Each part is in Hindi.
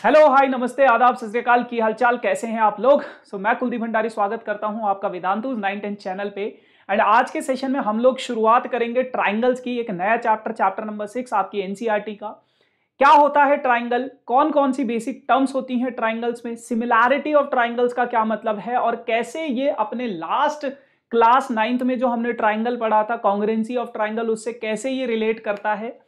हेलो हाय नमस्ते आदाब सत श्री अकाल, की हालचाल, कैसे हैं आप लोग। मैं कुलदीप भंडारी स्वागत करता हूं आपका वेदांतु 9-10 चैनल पे। एंड आज के सेशन में हम लोग शुरुआत करेंगे ट्राइंगल्स की, एक नया चैप्टर नंबर 6 आपकी एनसीईआरटी का। क्या होता है ट्राइंगल, कौन कौन सी बेसिक टर्म्स होती हैं ट्राइंगल्स में, सिमिलैरिटी ऑफ ट्राइंगल्स का क्या मतलब है, और कैसे ये अपने लास्ट क्लास 9th में जो हमने ट्राइंगल पढ़ा था कॉन्ग्रुएंसी ऑफ ट्राइंगल, उससे कैसे ये रिलेट करता है।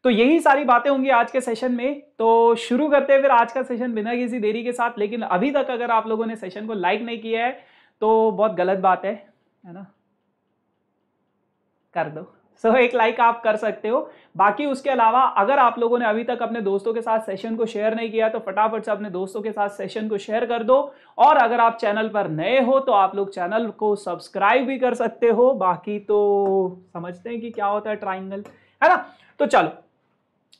तो यही सारी बातें होंगी आज के सेशन में। तो शुरू करते हैं फिर आज का सेशन बिना किसी देरी के साथ। लेकिन अभी तक अगर आप लोगों ने सेशन को लाइक नहीं किया है तो बहुत गलत बात है ना, कर दो। एक लाइक आप कर सकते हो। बाकी उसके अलावा अगर आप लोगों ने अभी तक अपने दोस्तों के साथ सेशन को शेयर नहीं किया तो फटाफट से अपने दोस्तों के साथ सेशन को शेयर कर दो। और अगर आप चैनल पर नए हो तो आप लोग चैनल को सब्सक्राइब भी कर सकते हो। बाकी तो समझते हैं कि क्या होता है ट्राइंगल, है ना। तो चलो,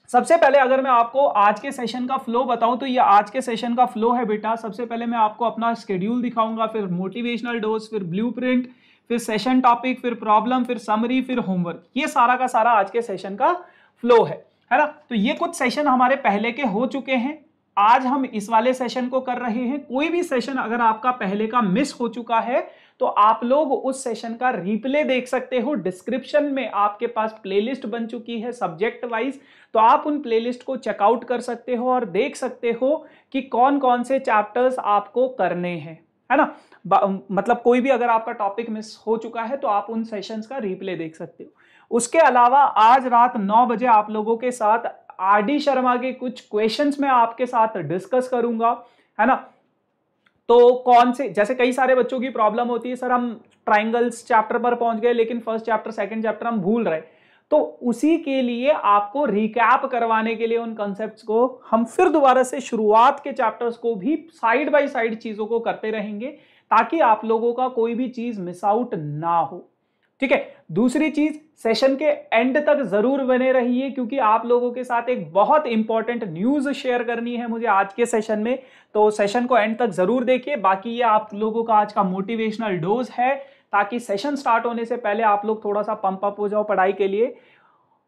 सबसे पहले अगर मैं आपको आज के सेशन का फ्लो बताऊं तो ये आज के सेशन का फ्लो है बेटा। सबसे पहले मैं आपको अपना शेड्यूल दिखाऊंगा, फिर मोटिवेशनल डोज, फिर ब्लूप्रिंट, फिर सेशन टॉपिक, फिर प्रॉब्लम, फिर समरी, फिर होमवर्क। ये सारा का सारा आज के सेशन का फ्लो है ना। तो ये कुछ सेशन हमारे पहले के हो चुके हैं, आज हम इस वाले सेशन को कर रहे हैं। कोई भी सेशन अगर आपका पहले का मिस हो चुका है तो आप लोग उस सेशन का रिप्ले देख सकते हो। डिस्क्रिप्शन में आपके पास प्लेलिस्ट बन चुकी है सब्जेक्ट वाइज, तो आप उन प्लेलिस्ट को चेकआउट कर सकते हो और देख सकते हो कि कौन कौन से चैप्टर्स आपको करने हैं, है ना। मतलब कोई भी अगर आपका टॉपिक मिस हो चुका है तो आप उन सेशंस का रिप्ले देख सकते हो। उसके अलावा आज रात 9 बजे आप लोगों के साथ आरडी शर्मा के कुछ क्वेश्चंस मैं आपके साथ डिस्कस करूंगा, है ना। तो कौन से, जैसे कई सारे बच्चों की प्रॉब्लम होती है, सर हम ट्राइंगल्स चैप्टर पर पहुंच गए लेकिन फर्स्ट चैप्टर सेकंड चैप्टर हम भूल रहे। तो उसी के लिए आपको रिकैप करवाने के लिए उन कॉन्सेप्ट्स को हम फिर दोबारा से शुरुआत के चैप्टर्स को भी साइड बाय साइड चीजों को करते रहेंगे ताकि आप लोगों का कोई भी चीज मिस आउट ना हो, ठीक है। दूसरी चीज, सेशन के एंड तक जरूर बने रहिए क्योंकि आप लोगों के साथ एक बहुत इंपॉर्टेंट न्यूज शेयर करनी है मुझे आज के सेशन में। तो सेशन को एंड तक जरूर देखिए। बाकी ये आप लोगों का आज का मोटिवेशनल डोज है ताकि सेशन स्टार्ट होने से पहले आप लोग थोड़ा सा पंप अप हो जाओ पढ़ाई के लिए।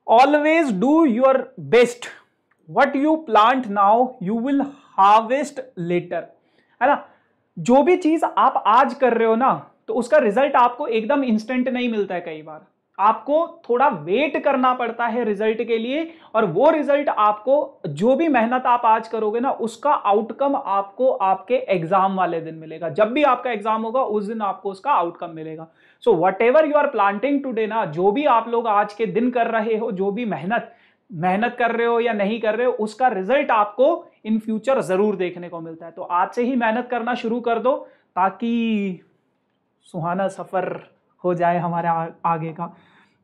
Always do your best, what you plant now you will harvest later, है ना। जो भी चीज आप आज कर रहे हो ना तो उसका रिजल्ट आपको एकदम इंस्टेंट नहीं मिलता है, कई बार आपको थोड़ा वेट करना पड़ता है रिजल्ट के लिए। और वो रिजल्ट आपको, जो भी मेहनत आप आज करोगे ना उसका आउटकम आपको आपके एग्जाम वाले दिन मिलेगा। जब भी आपका एग्जाम होगा उस दिन आपको उसका आउटकम मिलेगा। So whatever you are planting today ना, जो भी आप लोग आज के दिन कर रहे हो, जो भी मेहनत कर रहे हो या नहीं कर रहे हो, उसका रिजल्ट आपको इन फ्यूचर जरूर देखने को मिलता है। तो आज से ही मेहनत करना शुरू कर दो ताकि सुहाना सफर हो जाए हमारे आगे का।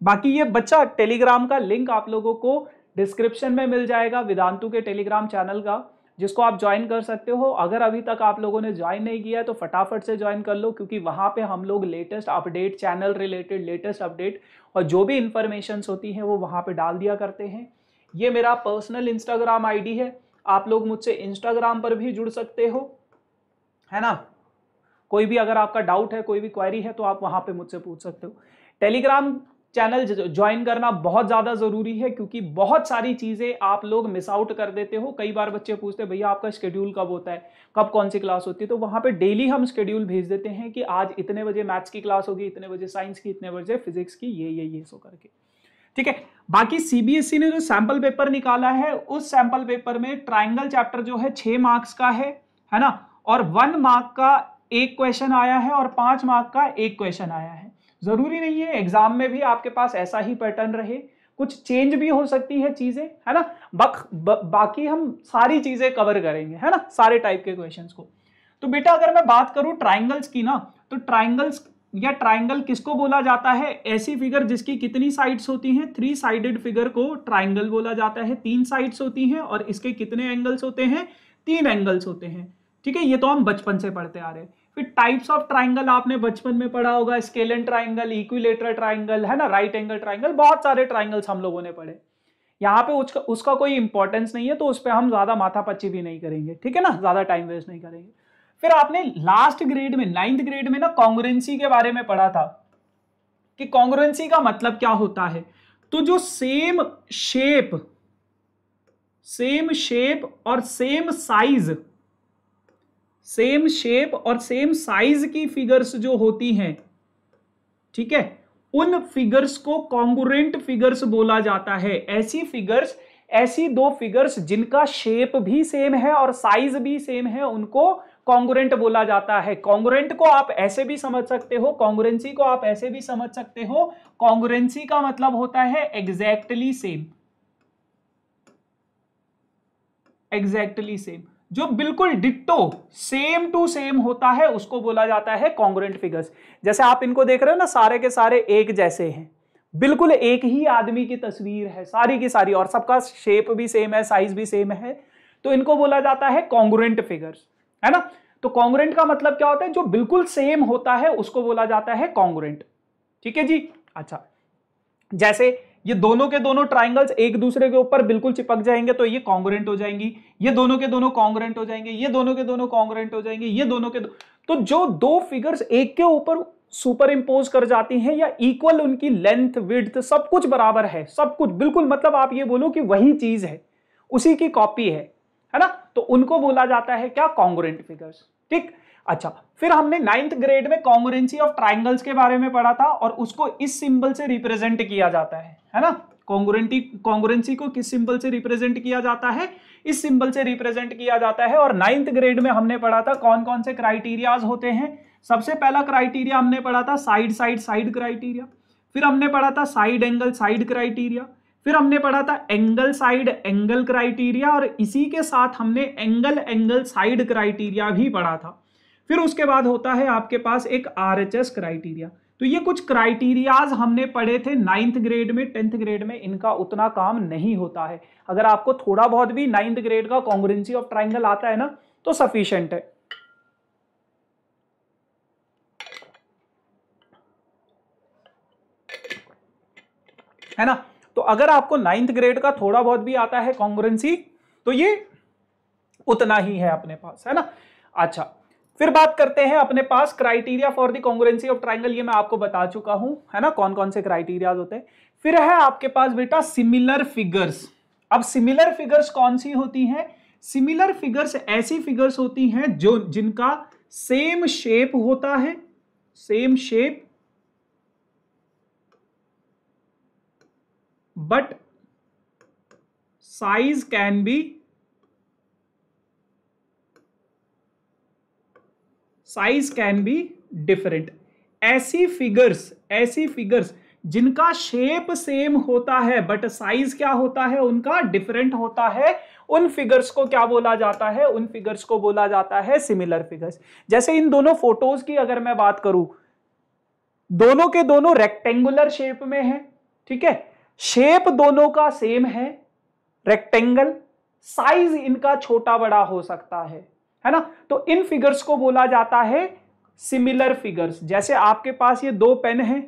बाकी ये बच्चा टेलीग्राम का लिंक आप लोगों को डिस्क्रिप्शन में मिल जाएगा, वेदांतु के टेलीग्राम चैनल का, जिसको आप ज्वाइन कर सकते हो। अगर अभी तक आप लोगों ने ज्वाइन नहीं किया है तो फटाफट से ज्वाइन कर लो क्योंकि वहां पे हम लोग latest update, channel related latest update और जो भी इंफॉर्मेशन होती हैं वो वहां पे डाल दिया करते हैं। ये मेरा पर्सनल इंस्टाग्राम आईडी है, आप लोग मुझसे इंस्टाग्राम पर भी जुड़ सकते हो, है ना। कोई भी अगर आपका डाउट है, कोई भी क्वेरी है तो आप वहां पे मुझसे पूछ सकते हो। टेलीग्राम चैनल ज्वाइन करना बहुत ज्यादा जरूरी है क्योंकि बहुत सारी चीजें आप लोग मिस आउट कर देते हो। कई बार बच्चे पूछते हैं भैया आपका शेड्यूल कब होता है, कब कौन सी क्लास होती है, तो वहां पे डेली हम शेड्यूल भेज देते हैं कि आज इतने बजे मैथ्स की क्लास होगी, इतने बजे साइंस की, इतने बजे फिजिक्स की, ये सो करके, ठीक है। बाकी सीबीएसई ने जो सैंपल पेपर निकाला है उस सैंपल पेपर में ट्राइंगल चैप्टर जो है 6 मार्क्स का है ना, और 1 मार्क का एक क्वेश्चन आया है और 5 मार्क का एक क्वेश्चन आया है। जरूरी नहीं है एग्जाम में भी आपके पास ऐसा ही पैटर्न रहे, कुछ चेंज भी हो सकती है चीजें, है ना। बाकी हम सारी चीजें कवर करेंगे, है ना, सारे टाइप के क्वेश्चंस को। तो बेटा अगर मैं बात करूं ट्राइंगल्स की ना, तो ट्राइंगल्स या ट्राइंगल किसको बोला जाता है, ऐसी फिगर जिसकी कितनी साइड्स होती हैं, 3 साइडेड फिगर को ट्राइंगल बोला जाता है। 3 साइड्स होती हैं और इसके कितने एंगल्स होते हैं, 3 एंगल्स होते हैं, ठीक है। ये तो हम बचपन से पढ़ते आ रहे हैं। फिर टाइप्स ऑफ ट्राइंगल आपने बचपन में पढ़ा होगा, स्केलन ट्राइंगल, इक्विलेटरल ट्राइंगल, है ना, राइट एंगल ट्राइंगल, बहुत सारे ट्राइंगल्स हम लोगों ने पढ़े। यहाँ पे उसका कोई इंपॉर्टेंस नहीं है तो उस पर हम ज्यादा माथापच्ची भी नहीं करेंगे, ठीक है ना, ज्यादा टाइम वेस्ट नहीं करेंगे। फिर आपने लास्ट ग्रेड में 9th ग्रेड में ना कॉन्ग्रुएंसी के बारे में पढ़ा था कि कॉन्ग्रुएंसी का मतलब क्या होता है। तो जो सेम सेम शेप और सेम साइज, सेम शेप और सेम साइज की फिगर्स जो होती हैं, ठीक है, उन फिगर्स को कॉन्ग्रुएंट फिगर्स बोला जाता है। ऐसी फिगर्स, ऐसी दो फिगर्स जिनका शेप भी सेम है और साइज भी सेम है, उनको कॉन्ग्रुएंट बोला जाता है। कॉन्ग्रुएंट को आप ऐसे भी समझ सकते हो, कॉन्ग्रुएंसी को आप ऐसे भी समझ सकते हो। कॉन्ग्रुएंसी का मतलब होता है एग्जैक्टली सेम, एग्जैक्टली सेम, जो बिल्कुल डिट्टो सेम टू सेम होता है, उसको बोला जाता है कॉन्ग्रुएंट फिगर्स। जैसे आप इनको देख रहे हो ना, सारे के सारे एक जैसे हैं, बिल्कुल एक ही आदमी की तस्वीर है सारी की सारी, और सबका शेप भी सेम है, साइज भी सेम है, तो इनको बोला जाता है कॉन्ग्रुएंट फिगर्स, है ना। तो कॉन्ग्रुएंट का मतलब क्या होता है, जो बिल्कुल सेम होता है उसको बोला जाता है कॉन्ग्रुएंट, ठीक है जी। अच्छा, जैसे ये दोनों के दोनों ट्राइंगल्स एक दूसरे के ऊपर बिल्कुल चिपक जाएंगे तो ये कॉन्ग्रुएंट हो जाएंगी, ये दोनों के दोनों कॉन्ग्रुएंट हो जाएंगे, ये दोनों के दोनों कॉन्ग्रुएंट हो जाएंगे, ये दोनों के तो जो दो फिगर्स एक के ऊपर सुपर इंपोज कर जाती हैं या इक्वल, उनकी लेंथ विड्थ सब कुछ बराबर है, सब कुछ बिल्कुल, मतलब आप ये बोलो कि वही चीज है, उसी की कॉपी है ना, तो उनको बोला जाता है क्या, कॉन्ग्रुएंट फिगर्स, ठीक। अच्छा, फिर हमने 9th ग्रेड में कॉन्ग्रुएंसी ऑफ ट्राइंगल्स के बारे में पढ़ा था, और उसको इस सिंबल से रिप्रेजेंट किया जाता है ना। कॉन्ग्रुएंसी को किस सिंबल से रिप्रेजेंट किया जाता है, इस सिंबल से रिप्रेजेंट किया जाता है। और 9th ग्रेड में हमने पढ़ा था कौन कौन से क्राइटेरियाज होते हैं। सबसे पहला क्राइटेरिया हमने पढ़ा था साइड साइड साइड क्राइटेरिया, फिर हमने पढ़ा था साइड एंगल साइड क्राइटेरिया, फिर हमने पढ़ा था एंगल साइड एंगल क्राइटेरिया, और इसी के साथ हमने एंगल एंगल साइड क्राइटेरिया भी पढ़ा था। फिर उसके बाद होता है आपके पास एक RHS क्राइटेरिया। तो ये कुछ क्राइटेरियाज हमने पढ़े थे 9th ग्रेड में। 10th ग्रेड में इनका उतना काम नहीं होता है। अगर आपको थोड़ा बहुत भी 9th ग्रेड का कॉन्ग्रुएंसी ऑफ ट्राइंगल आता है ना, तो सफिशिएंट है ना। तो अगर आपको 9th ग्रेड का थोड़ा बहुत भी आता है कॉन्ग्रुएंसी, तो ये उतना ही है अपने पास, है ना। अच्छा, फिर बात करते हैं अपने पास criteria for the congruency of triangle. ये मैं आपको बता चुका हूं, है ना, कौन कौन से क्राइटेरियाज होते हैं। फिर है आपके पास बेटा सिमिलर फिगर्स। अब सिमिलर फिगर्स कौन सी होती हैं, सिमिलर फिगर्स ऐसी फिगर्स होती हैं जो जिनका सेम शेप होता है, same shape but size can be different. ऐसी फिगर्स जिनका शेप सेम होता है बट साइज क्या होता है उनका डिफरेंट होता है, उन फिगर्स को क्या बोला जाता है, उन फिगर्स को बोला जाता है सिमिलर फिगर्स। जैसे इन दोनों फोटोज की अगर मैं बात करूं, दोनों के दोनों रेक्टेंगुलर शेप में है, ठीक है, शेप दोनों का सेम है रेक्टेंगल, साइज इनका छोटा बड़ा हो सकता है ना। तो इन फिगर्स को बोला जाता है सिमिलर फिगर्स। जैसे आपके पास ये दो पेन हैं,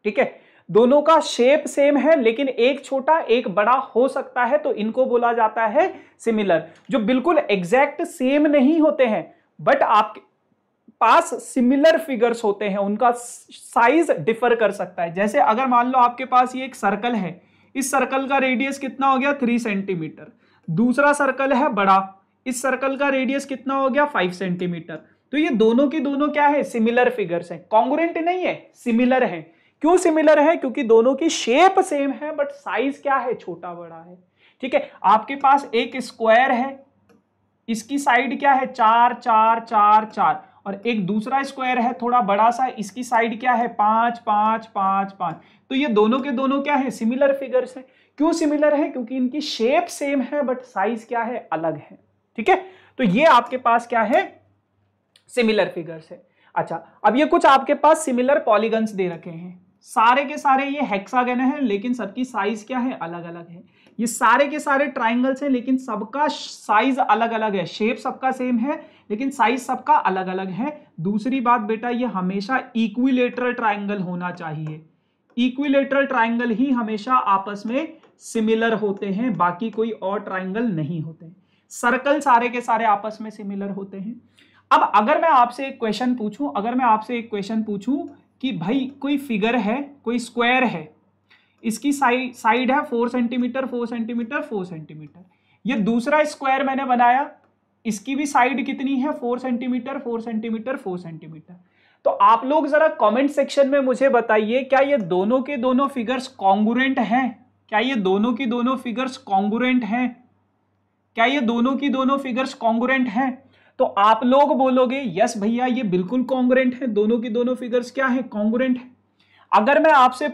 ठीक है, दोनों का शेप सेम है लेकिन एक छोटा एक बड़ा हो सकता है, तो इनको बोला जाता है सिमिलर। जो बिल्कुल एग्जैक्ट सेम नहीं होते हैं बट आपके पास सिमिलर फिगर्स होते हैं, उनका साइज डिफर कर सकता है। जैसे अगर मान लो आपके पास ये एक सर्कल है, इस सर्कल का रेडियस कितना हो गया 3 सेंटीमीटर, दूसरा सर्कल है बड़ा, इस सर्कल का रेडियस कितना हो गया 5 सेंटीमीटर। तो ये दोनों की दोनों क्या है, सिमिलर फिगर्स हैं, कॉन्ग्रुएंट नहीं है, सिमिलर है। क्यों सिमिलर है, क्योंकि दोनों की शेप सेम है बट साइज क्या है, छोटा बड़ा है, ठीक है। आपके पास एक स्क्वायर है, इसकी साइड क्या है 4 4 4 4, और एक दूसरा स्क्वायर है थोड़ा बड़ा सा, इसकी साइड क्या है 5 5 5 5। तो ये दोनों के दोनों क्या है, सिमिलर फिगर्स है। क्यों सिमिलर है, क्योंकि इनकी शेप सेम है बट साइज क्या है, अलग है, ठीक है। तो ये आपके पास क्या है, सिमिलर फिगर्स है। अच्छा, अब ये कुछ आपके पास सिमिलर पॉलीगन्स दे रखे हैं, सारे के सारे ये हेक्सागन है लेकिन सबकी साइज क्या है, अलग अलग है। ये सारे के सारे ट्राइंगल्स हैं लेकिन सबका साइज अलग अलग है, शेप सबका सेम है लेकिन साइज सबका अलग अलग है। दूसरी बात बेटा, ये हमेशा इक्विलेटरल ट्राइंगल होना चाहिए, इक्विलेटरल ट्राइंगल ही हमेशा आपस में सिमिलर होते हैं, बाकी कोई और ट्राइंगल नहीं होते। सर्कल सारे के सारे आपस में सिमिलर होते हैं। अब अगर मैं आपसे एक क्वेश्चन पूछूं, कि भाई कोई फिगर है, कोई स्क्वायर है, इसकी साइड है 4 सेंटीमीटर 4 सेंटीमीटर 4 सेंटीमीटर। ये दूसरा स्क्वायर मैंने बनाया, इसकी भी साइड कितनी है 4 सेंटीमीटर 4 सेंटीमीटर 4 सेंटीमीटर। तो आप लोग जरा कमेंट सेक्शन में मुझे बताइए, क्या ये दोनों के दोनों फिगर्स कॉन्ग्रुएंट हैं? क्या ये दोनों की दोनों फिगर्स कॉन्ग्रुएंट हैं? क्या ये दोनों की दोनों फिगर्स कॉन्ग्रुएंट हैं? तो आप लोग बोलोगे यस भैया ये बिल्कुल कॉन्ग्रुएंट है, दोनों की दोनों फिगर्स क्या है, कॉन्ग्रुएंट है। अगर मैं आपसे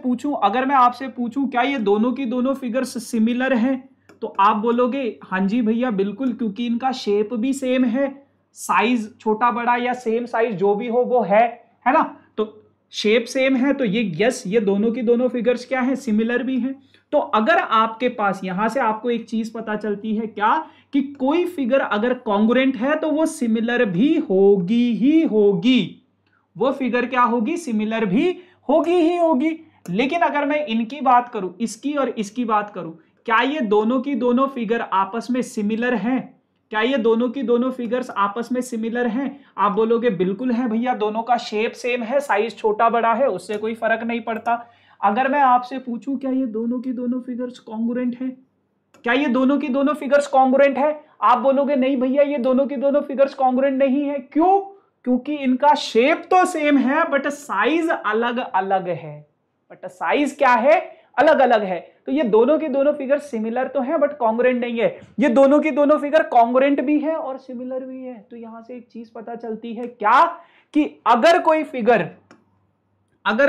पूछूं क्या ये दोनों की दोनों फिगर्स सिमिलर हैं, तो आप बोलोगे हाँ जी भैया बिल्कुल, क्योंकि इनका शेप भी सेम है, साइज छोटा बड़ा या सेम साइज जो भी हो वो है ना, तो शेप सेम है, तो ये यस ये दोनों की दोनों फिगर्स क्या है, सिमिलर भी हैं। तो अगर आपके पास यहां से आपको एक चीज पता चलती है क्या, कि कोई फिगर अगर कॉन्ग्रुएंट है तो वो सिमिलर भी होगी ही होगी, वो फिगर क्या होगी, सिमिलर भी होगी ही होगी। लेकिन अगर मैं इनकी बात करूं, इसकी और इसकी बात करूं, क्या ये दोनों की दोनों फिगर आपस में सिमिलर हैं? क्या ये दोनों की दोनों फिगर्स आपस में सिमिलर हैं? आप बोलोगे बिल्कुल है भैया, दोनों का शेप सेम है, साइज छोटा बड़ा है, उससे कोई फर्क नहीं पड़ता। अगर मैं आपसे पूछूं क्या ये दोनों की दोनों फिगर्स कॉन्ग्रुएंट हैं, क्या ये दोनों की दोनों फिगर्स कॉन्ग्रुएंट है? आप बोलोगे नहीं भैया ये दोनों की दोनों फिगर्स कॉन्ग्रुएंट नहीं है। क्यों? क्योंकि इनका शेप तो सेम है बट साइज अलग अलग है, बट साइज क्या है, अलग अलग है। तो ये दोनों की दोनों फिगर सिमिलर तो है बट कॉन्ग्रुएंट नहीं है। ये दोनों की दोनों फिगर कॉन्ग्रुएंट भी है और सिमिलर भी है। तो यहां से एक चीज पता चलती है क्या, कि अगर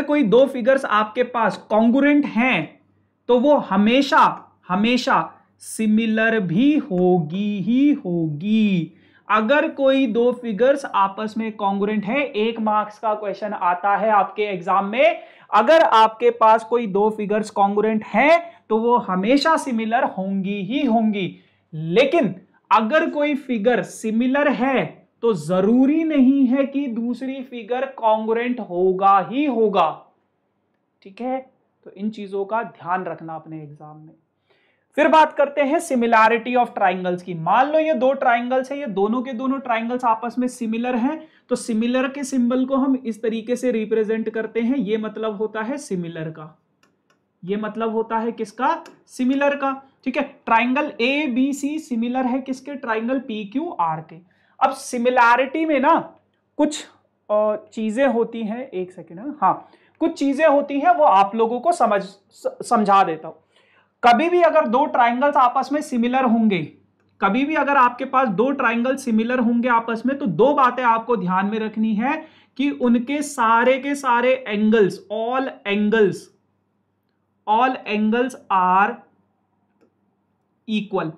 कोई दो फिगर्स आपके पास कॉन्ग्रुएंट हैं तो वो हमेशा हमेशा सिमिलर भी होगी ही होगी। अगर कोई दो फिगर्स आपस में कॉन्ग्रुएंट है, 1 मार्क्स का क्वेश्चन आता है आपके एग्जाम में, अगर आपके पास कोई दो फिगर्स कॉन्ग्रुएंट हैं तो वो हमेशा सिमिलर होंगी ही होंगी। लेकिन अगर कोई फिगर सिमिलर है तो जरूरी नहीं है कि दूसरी फिगर कॉन्ग्रुएंट होगा ही होगा। ठीक है, तो इन चीजों का ध्यान रखना अपने एग्जाम में। फिर बात करते हैं सिमिलैरिटी ऑफ ट्राइंगल्स की। मान लो ये दो ट्राइंगल्स है, ये दोनों के दोनों ट्राइंगल्स आपस में सिमिलर हैं, तो सिमिलर के सिंबल को हम इस तरीके से रिप्रेजेंट करते हैं। ये मतलब होता है सिमिलर का, ये मतलब होता है किसका, सिमिलर का। ठीक है, triangle A B C similar है किसके, ट्राइंगल पी क्यू आर के। अब सिमिलैरिटी में ना कुछ चीजें होती हैं, एक सेकेंड, हाँ कुछ चीजें होती हैं वो आप लोगों को समझा देता हूं। कभी भी अगर दो ट्राइंगल्स आपस में सिमिलर होंगे, कभी भी अगर आपके पास दो ट्राइंगल सिमिलर होंगे आपस में, तो दो बातें आपको ध्यान में रखनी है कि उनके सारे के सारे angles, all angles are equal.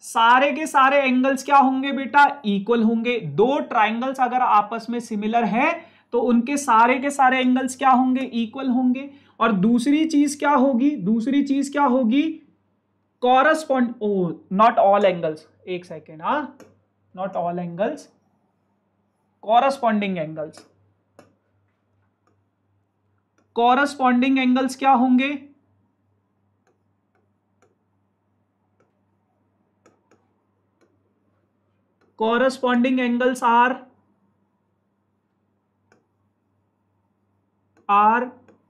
सारे के सारे एंगल्स क्या होंगे बेटा, इक्वल होंगे। दो ट्राइंगल्स अगर आपस में सिमिलर है तो उनके सारे के सारे एंगल्स क्या होंगे, इक्वल होंगे। और दूसरी चीज क्या होगी, कॉरस्पॉन्ड, नॉट ऑल एंगल्स, एक second, not all angles, corresponding angles क्या होंगे, कॉरस्पॉन्डिंग एंगल्स आर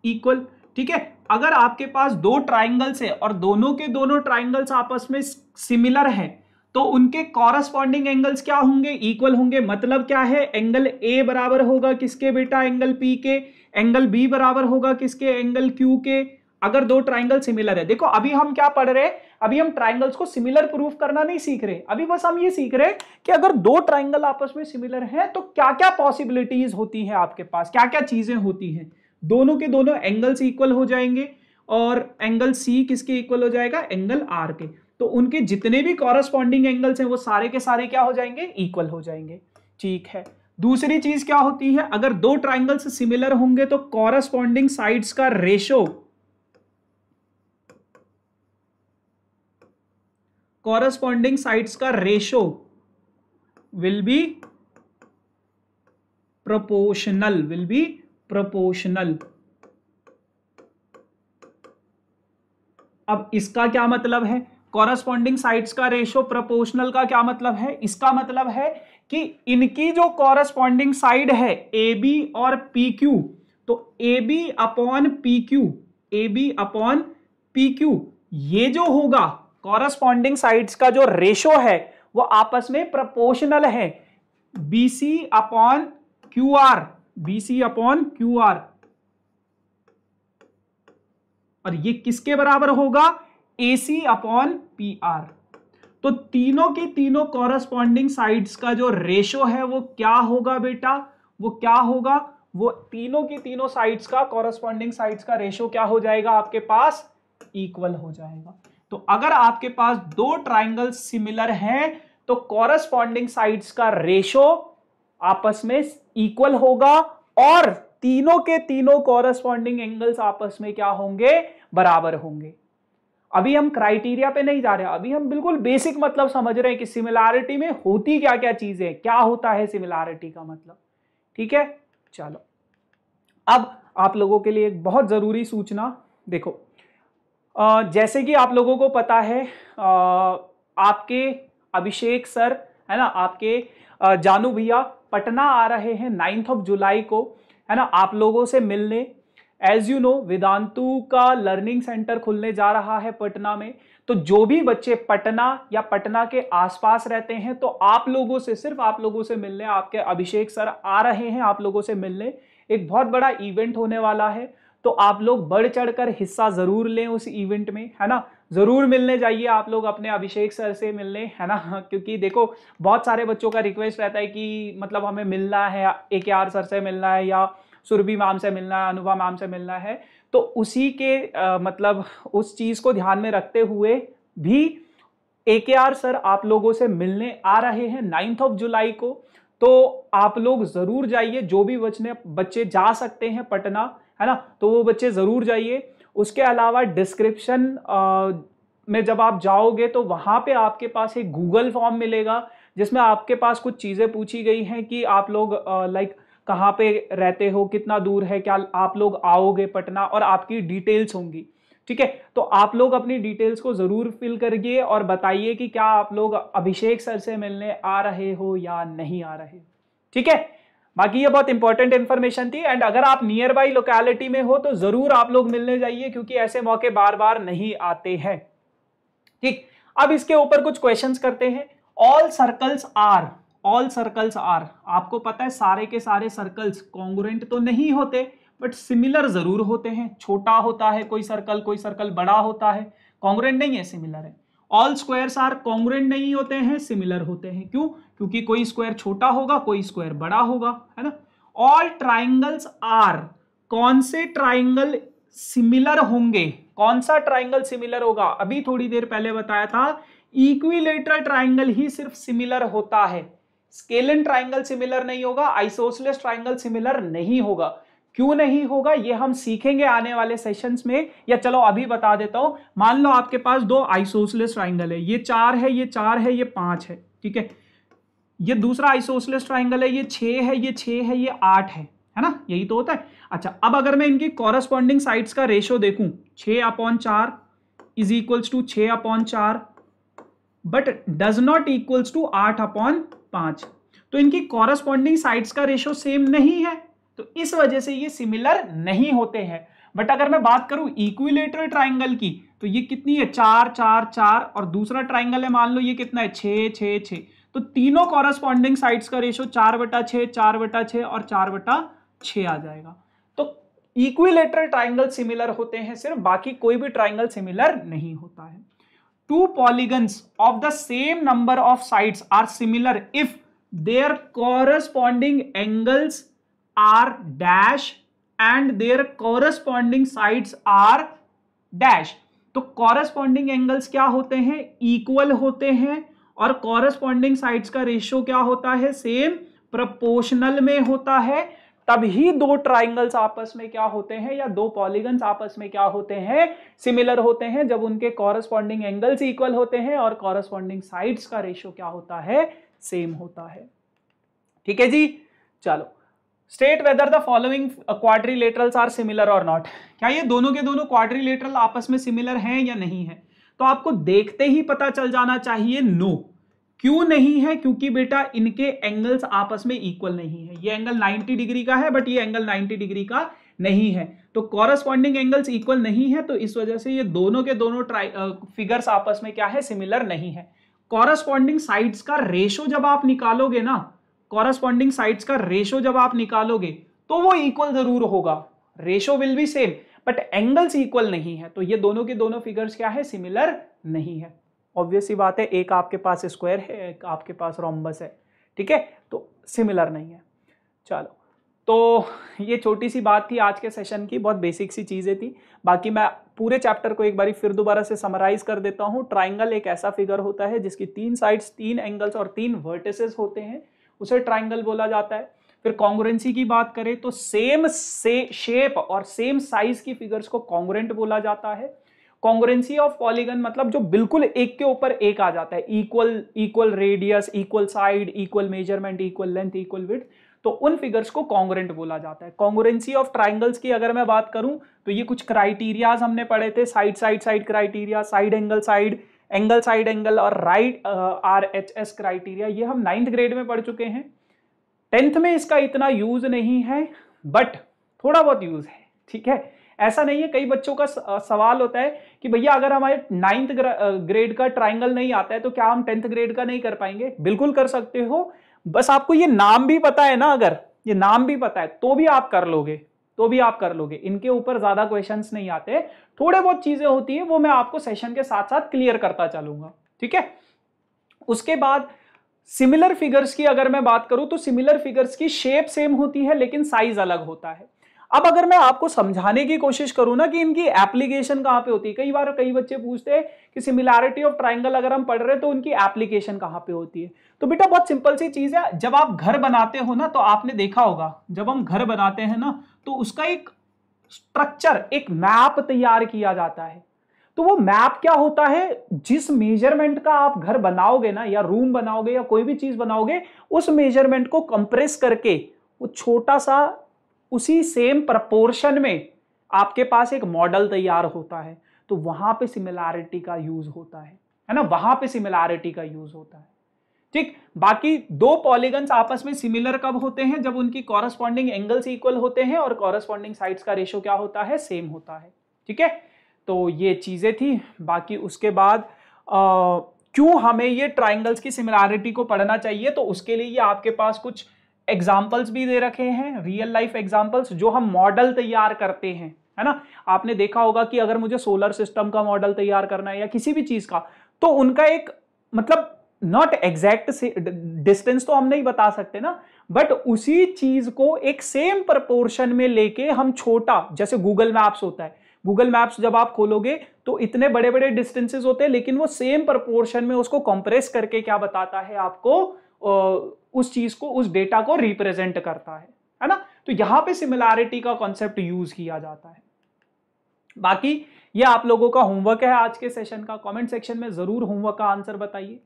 इक्वल। ठीक है, अगर आपके पास दो ट्राइंगल्स है और दोनों के दोनों ट्राइंगल्स आपस में सिमिलर है तो उनके कॉरस्पॉन्डिंग एंगल्स क्या होंगे, इक्वल होंगे। मतलब क्या है, एंगल ए बराबर होगा किसके बेटा, एंगल पी के। एंगल बी बराबर होगा किसके, एंगल क्यू के। अगर दो ट्राइंगल सिमिलर है, देखो अभी हम क्या पढ़ रहे हैं, अभी हम ट्राइंगल्स को सिमिलर प्रूफ करना नहीं सीख रहे, अभी बस हम ये सीख रहे हैं कि अगर दो ट्राइंगल आपस में सिमिलर हैं तो क्या क्या पॉसिबिलिटीज होती है आपके पास, क्या क्या चीजें होती हैं। दोनों के दोनों एंगल्स इक्वल हो जाएंगे और एंगल सी किसके इक्वल हो जाएगा, एंगल आर के। तो उनके जितने भी कॉरस्पॉन्डिंग एंगल्स हैं वो सारे के सारे क्या हो जाएंगे, इक्वल हो जाएंगे। ठीक है, दूसरी चीज क्या होती है, अगर दो ट्राइंगल्स सिमिलर होंगे तो कॉरस्पॉन्डिंग साइड्स का रेशो, विल बी प्रोपोर्शनल। अब इसका क्या मतलब है, कॉरस्पॉन्डिंग साइड्स का रेशो प्रोपोर्शनल का क्या मतलब है, इसका मतलब है कि इनकी जो कॉरस्पॉन्डिंग साइड है ए बी और पी क्यू, तो ए बी अपॉन PQ, ये जो होगा कॉरस्पॉन्डिंग साइड्स का जो रेशो है वो आपस में प्रोपोर्शनल है, BC upon QR, BC upon QR, और ये किसके बराबर होगा, AC अपॉन PR। तो तीनों की तीनों कॉरस्पॉन्डिंग साइड्स का जो रेशो है वो क्या होगा बेटा, वो क्या होगा, वो तीनों की तीनों साइड्स का, कॉरस्पॉन्डिंग साइड्स का रेशो क्या हो जाएगा आपके पास, इक्वल हो जाएगा। तो अगर आपके पास दो ट्राइंगल सिमिलर हैं तो कॉरस्पॉन्डिंग साइड्स का रेशो आपस में इक्वल होगा और तीनों के तीनों कॉरस्पॉन्डिंग एंगल्स आपस में क्या होंगे, बराबर होंगे। अभी हम क्राइटेरिया पे नहीं जा रहे, अभी हम बिल्कुल बेसिक मतलब समझ रहे हैं कि सिमिलैरिटी में होती क्या क्या चीजें, क्या होता है सिमिलैरिटी का मतलब। ठीक है, चलो अब आप लोगों के लिए एक बहुत जरूरी सूचना, देखो जैसे कि आप लोगों को पता है आपके अभिषेक सर है ना, आपके जानू भैया पटना आ रहे हैं 9 जुलाई को, है ना, आप लोगों से मिलने। एज यू नो वेदांतु का लर्निंग सेंटर खुलने जा रहा है पटना में, तो जो भी बच्चे पटना या पटना के आसपास रहते हैं तो आप लोगों से, सिर्फ आप लोगों से मिलने आपके अभिषेक सर आ रहे हैं आप लोगों से मिलने। एक बहुत बड़ा इवेंट होने वाला है, तो आप लोग बढ़ चढ़कर हिस्सा जरूर लें उस इवेंट में, है ना, जरूर मिलने जाइए आप लोग अपने अभिषेक सर से मिलने, है ना, क्योंकि देखो बहुत सारे बच्चों का रिक्वेस्ट रहता है कि मतलब हमें मिलना है, AKR सर से मिलना है या सुरभि मैम से मिलना है, अनुभा मैम से मिलना है। तो उसी के मतलब उस चीज को ध्यान में रखते हुए भी AKR सर आप लोगों से मिलने आ रहे हैं 9 जुलाई को, तो आप लोग जरूर जाइए, जो भी बच्चे जा सकते हैं पटना, है ना, तो वो बच्चे जरूर जाइए। उसके अलावा डिस्क्रिप्शन में जब आप जाओगे तो वहां पे आपके पास एक गूगल फॉर्म मिलेगा जिसमें आपके पास कुछ चीजें पूछी गई हैं कि आप लोग लाइक कहाँ पे रहते हो, कितना दूर है, क्या आप लोग आओगे पटना, और आपकी डिटेल्स होंगी। ठीक है, तो आप लोग अपनी डिटेल्स को जरूर फिल करिए और बताइए कि क्या आप लोग अभिषेक सर से मिलने आ रहे हो या नहीं आ रहे। ठीक है, बाकी ये बहुत इंपॉर्टेंट इंफॉर्मेशन थी। एंड अगर आप नियर बाई लोकेलिटी में हो तो जरूर आप लोग मिलने जाइए, क्योंकि ऐसे मौके बार बार नहीं आते हैं। ठीक, अब इसके ऊपर कुछ क्वेश्चंस करते हैं। ऑल सर्कल्स आर, आपको पता है सारे के सारे सर्कल्स कॉन्ग्रुएंट तो नहीं होते बट सिमिलर जरूर होते हैं। छोटा होता है कोई सर्कल बड़ा होता है, कॉन्ग्रुएंट नहीं है, सिमिलर है। ऑल स्क्वायर्स आर कॉन्ग्रुएंट नहीं होते हैं, सिमिलर होते हैं। क्यों? क्योंकि कोई स्क्वायर छोटा होगा, कोई स्क्वायर बड़ा होगा, है ना। ऑल ट्राइंगल्स आर, कौन से ट्राइंगल सिमिलर होंगे, कौन सा ट्राइंगल सिमिलर होगा, अभी थोड़ी देर पहले बताया था इक्विलेटरल ट्राइंगल ही सिर्फ सिमिलर होता है, स्केलन ट्राइंगल सिमिलर नहीं होगा, आइसोसेलेस ट्राइंगल सिमिलर नहीं होगा। क्यों नहीं होगा ये हम सीखेंगे आने वाले सेशंस में, या चलो अभी बता देता हूं। मान लो आपके पास दो आइसोसेलेस ट्राइंगल है, ये 4 है, ये 4 है, ये 5 है, ठीक है। ये दूसरा आइसोसेलेस ट्राइंगल है, ये 6 है, ये 6 है, ये 8 है ना, यही तो होता है। अच्छा, अब अगर मैं इनकी कॉरस्पॉन्डिंग साइड्स का रेशो देखूं, 6/4 is equals to 6/4 but does not equals to 8/5, तो इनकी कॉरस्पॉन्डिंग साइड्स का रेशो सेम नहीं है, तो इस वजह से ये सिमिलर नहीं होते हैं। बट अगर मैं बात करूं इक्विलेटरल ट्राइंगल की, तो ये कितनी है, 4 4 4, और दूसरा ट्राइंगल है मान लो ये कितना है, 6 6 6, तो तीनों कॉरस्पॉन्डिंग साइड्स का रेशो 4/6 4/6 और 4/6 आ जाएगा। तो इक्विलेटरल ट्राइंगल सिमिलर होते हैं सिर्फ, बाकी कोई भी ट्राइंगल सिमिलर नहीं होता है। Two polygons of the same number of sides are similar if their corresponding angles are dash and their corresponding sides are dash। तो corresponding angles क्या होते हैं, equal होते हैं, और corresponding sides का रेशियो क्या होता है, सेम प्रोपोर्शनल में होता है। तभी दो ट्राइंगल्स आपस में क्या होते हैं, या दो पॉलीगन्स आपस में क्या होते हैं, सिमिलर होते हैं, जब उनके कॉरस्पॉन्डिंग एंगल्स इक्वल होते हैं और कॉरस्पॉन्डिंग साइड्स का रेशियो क्या होता है, सेम होता है। ठीक है जी, चलो state whether the following quadrilaterals are similar और नॉट। क्या ये दोनों के दोनों क्वाड्रिलेटरल आपस में सिमिलर हैं या नहीं है? तो आपको देखते ही पता चल जाना चाहिए नो। क्यों नहीं है? क्योंकि बेटा इनके एंगल्स आपस में इक्वल नहीं है। ये एंगल 90 डिग्री का है बट ये एंगल 90 डिग्री का नहीं है, तो कॉरस्पॉन्डिंग एंगल्स इक्वल नहीं है, तो इस वजह से ये दोनों के दोनों फिगर्स आपस में क्या है, सिमिलर नहीं है। कॉरस्पॉन्डिंग साइड्स का रेशो जब आप निकालोगे ना, कॉरस्पॉन्डिंग साइड्स का रेशो जब आप निकालोगे तो वो इक्वल जरूर होगा, ratio will be same, but angles equal नहीं है, तो ये दोनों के दोनों फिगर्स क्या है, सिमिलर नहीं है। ऑब्वियस सी बात है, एक आपके पास स्क्वायर है, एक आपके पास रोम्बस है, ठीक है, तो सिमिलर नहीं है। चलो, तो ये छोटी सी बात थी आज के सेशन की, बहुत बेसिक सी चीजें थी। बाकी मैं पूरे चैप्टर को एक बारी फिर दोबारा से समराइज कर देता हूँ। ट्राइंगल एक ऐसा फिगर होता है जिसकी 3 साइड्स, 3 एंगल्स और 3 वर्टिसेस होते हैं, उसे ट्राइंगल बोला जाता है। फिर कॉन्ग्रुएंसी की बात करें तो सेम शेप और सेम साइज की फिगर्स को कॉन्ग्रुएंट बोला जाता है। कॉन्ग्रुएंसी ऑफ पॉलीगन मतलब जो बिल्कुल एक के ऊपर एक आ जाता है, equal radius, equal side, equal measurement, equal length, equal width, तो उन फिगर्स को कॉन्ग्रुएंट बोला जाता है। कॉन्ग्रुएंसी ऑफ ट्राइंगल्स की अगर मैं बात करूं तो ये कुछ क्राइटेरियाज हमने पढ़े थे, साइड क्राइटेरिया, साइड एंगल और राइट RHS क्राइटेरिया, ये हम 9th ग्रेड में पढ़ चुके हैं। 10th में इसका इतना यूज नहीं है, बट थोड़ा बहुत यूज है, ठीक है। ऐसा नहीं है, कई बच्चों का सवाल होता है कि भैया अगर हमारे 9th ग्रेड का ट्राइंगल नहीं आता है तो क्या हम 10th ग्रेड का नहीं कर पाएंगे? बिल्कुल कर सकते हो, बस आपको ये नाम भी पता है ना, अगर ये नाम भी पता है तो भी आप कर लोगे, इनके ऊपर ज्यादा क्वेश्चंस नहीं आते, थोड़े बहुत चीजें होती है, वो मैं आपको सेशन के साथ साथ क्लियर करता चलूंगा, ठीक है। उसके बाद सिमिलर फिगर्स की अगर मैं बात करूं तो सिमिलर फिगर्स की शेप सेम होती है लेकिन साइज अलग होता है। अब अगर मैं आपको समझाने की कोशिश करूं ना कि इनकी एप्लीकेशन कहां पे होती है, कई बार कई बच्चे पूछते हैं कि सिमिलैरिटी ऑफ ट्राइंगल अगर हम पढ़ रहे हैं तो उनकी एप्लीकेशन कहां पे होती है। तो बेटा बहुत सिंपल सी चीज है, जब आप घर बनाते हो ना तो आपने देखा होगा, जब हम घर बनाते हैं ना तो उसका एक स्ट्रक्चर, एक मैप तैयार किया जाता है। तो वो मैप क्या होता है, जिस मेजरमेंट का आप घर बनाओगे ना, या रूम बनाओगे या कोई भी चीज बनाओगे, उस मेजरमेंट को कंप्रेस करके वो छोटा सा उसी सेम प्रपोर्शन में आपके पास एक मॉडल तैयार होता है, तो वहां पे सिमिलैरिटी का यूज होता है ना, वहां पे सिमिलैरिटी का यूज होता है, ठीक। बाकी दो पॉलीगन्स आपस में सिमिलर कब होते हैं, जब उनकी कॉरस्पॉन्डिंग एंगल्स इक्वल होते हैं और कॉरस्पॉन्डिंग साइड्स का रेशो क्या होता है, सेम होता है, ठीक है। तो ये चीजें थी। बाकी उसके बाद क्यों हमें ये ट्राइंगल्स की सिमिलैरिटी को पढ़ना चाहिए, तो उसके लिए ये आपके पास कुछ एग्जाम्पल्स भी दे रखे हैं, रियल लाइफ एग्जाम्पल्स, जो हम मॉडल तैयार करते हैं, है ना। आपने देखा होगा कि अगर मुझे सोलर सिस्टम का मॉडल तैयार करना है या किसी भी चीज का, तो उनका एक मतलब नॉट एग्जैक्ट डिस्टेंस तो हम नहीं बता सकते ना, बट उसी चीज को एक सेम प्रपोर्शन में लेके हम छोटा, जैसे गूगल मैप्स होता है, गूगल मैप्स जब आप खोलोगे तो इतने बड़े बड़े डिस्टेंसेस होते हैं, लेकिन वो सेम प्रपोर्शन में उसको कंप्रेस करके क्या बताता है आपको, उस चीज को, उस डेटा को रिप्रेजेंट करता है ना। तो यहां पे सिमिलैरिटी का कॉन्सेप्ट यूज किया जाता है। बाकी ये आप लोगों का होमवर्क है आज के सेशन का, कमेंट सेक्शन में जरूर होमवर्क का आंसर बताइए।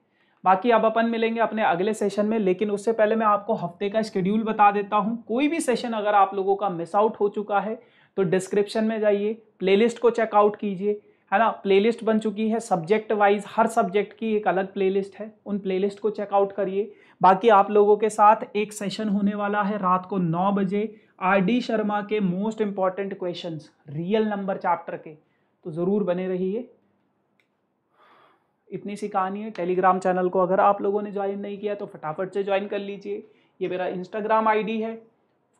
बाकी अब अपन मिलेंगे अपने अगले सेशन में, लेकिन उससे पहले मैं आपको हफ्ते का शेड्यूल बता देता हूं। कोई भी सेशन अगर आप लोगों का मिस आउट हो चुका है तो डिस्क्रिप्शन में जाइए, प्लेलिस्ट को चेकआउट कीजिए, है ना। प्लेलिस्ट बन चुकी है सब्जेक्ट वाइज, हर सब्जेक्ट की एक अलग प्लेलिस्ट है, उन प्लेलिस्ट को चेकआउट करिए। बाकी आप लोगों के साथ एक सेशन होने वाला है रात को 9 बजे RD शर्मा के most important questions real number chapter के, तो जरूर बने रहिए। इतनी सी कहानी है। टेलीग्राम चैनल को अगर आप लोगों ने ज्वाइन नहीं किया तो फटाफट से ज्वाइन कर लीजिए। ये मेरा इंस्टाग्राम ID है,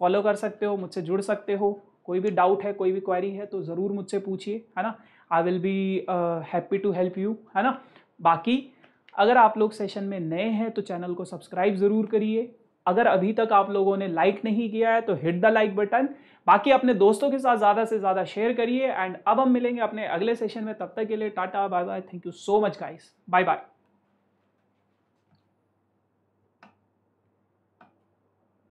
फॉलो कर सकते हो, मुझसे जुड़ सकते हो। कोई भी डाउट है, कोई भी क्वेरी है तो ज़रूर मुझसे पूछिए, है ना। I will be happy to help you, है ना। बाकी अगर आप लोग सेशन में नए हैं तो चैनल को सब्सक्राइब ज़रूर करिए। अगर अभी तक आप लोगों ने लाइक नहीं किया है तो हिट द लाइक बटन। बाकी अपने दोस्तों के साथ ज़्यादा से ज़्यादा शेयर करिए। एंड अब हम मिलेंगे अपने अगले सेशन में, तब तक के लिए टाटा bye bye, thank you so much guys, bye bye.